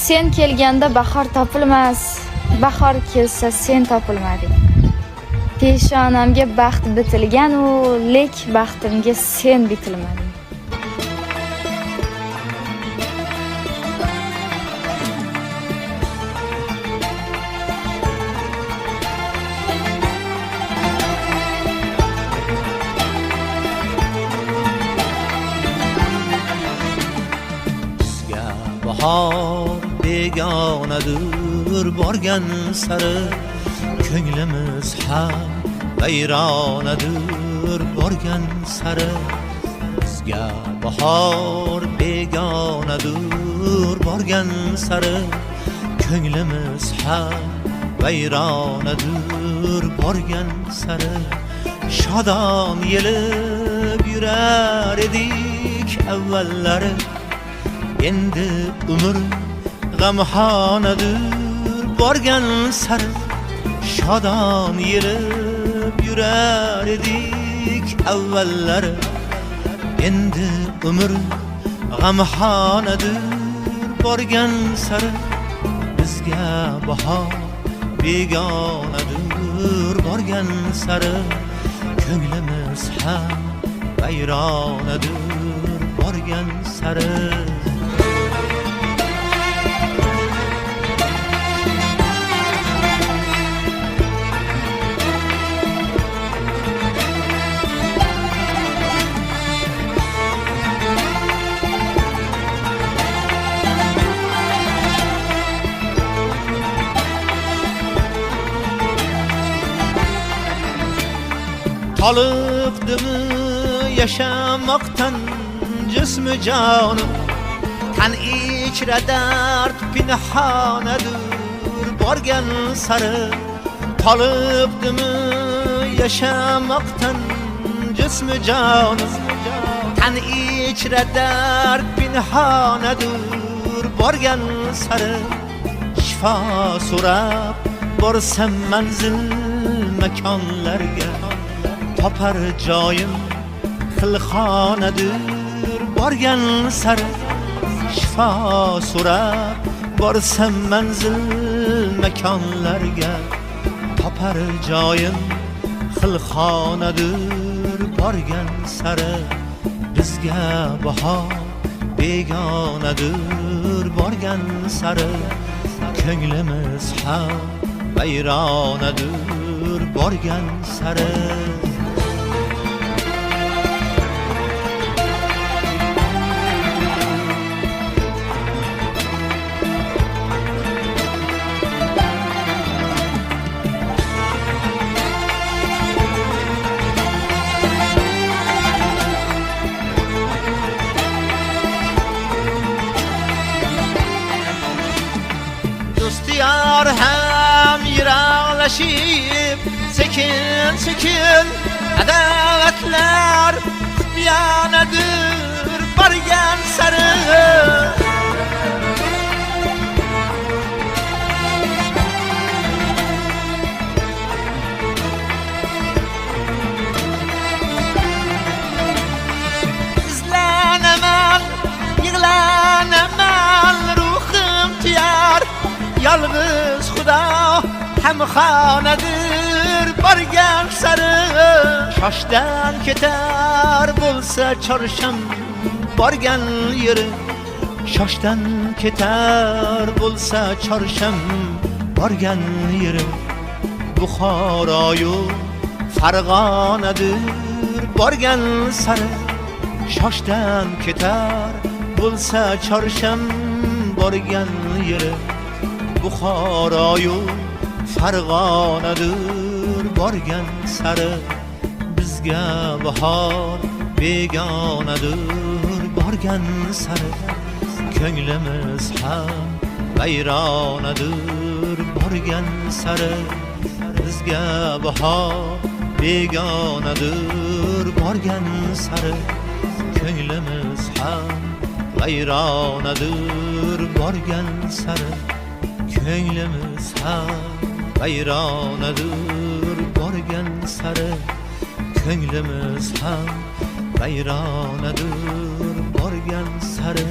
Sen kelganda bahor topilmas, bahor kelsa sen topilmading. Peshonamga baxt bitilgan u, lek baxtimga sen bitilmading. Bahor begonadir borgan sari, ko'nglimiz ham vayronadir borgan sari. Bizga bahor begonadir borgan sari, ko'nglimiz ham vayronadir borgan sari. Shodon yelib yurar edik avvallari, endi umr g'amxonadir borgan sari. Shodon yelib yurar edik avvallari, endi umr g'amxonadir borgan sari. Bizga bahor begonadir borgan sari, ko'nglimiz ham vayronadir borgan sari. Toliqdimi yaşamaktan cismi canım, tan ichra dard pinhonadir borgan sari. Toliqdimi yaşamaktan cismi canım, tan ichra dard pinhonadir borgan sari. Shifo so'rab borsam manzil makonlarga, topar joyim xilxonadir borgan sari. Shifo so'rab borsam manzil makonlarga, topar joyim xilxonadir borgan sari. Bizga bahor begonadir borgan sari, ko'nglimiz ham vayronadir borgan sari. Dostiyar ham yiroqlashib, sekin sekin adovatlar xiyanadir borgan sari. İzlanaman, yig'lanaman, ruhim tiyar, yalnız Xudo hamxonadir borgan sari. Shoshdan ketar bo'lsa chorsham borgan yeri, shoshdan ketar bo'lsa chorsham borgan yeri. Buxoroyu Farg'onadir borgan sari. Shoshdan ketar bo'lsa chorsham borgan yeri. Buxoroyu Farg'onadir borgan sari. Bizga bahor begonadir borgan sari, ko'nglimiz ham vayronadir borgan sari. Bizga bahor begonadir borgan sari, ko'nglimiz ham vayronadir borgan sari. Ko'nglimiz ham vayronadir borgan sari, ko'nglimiz ham vayronadir borgan sari.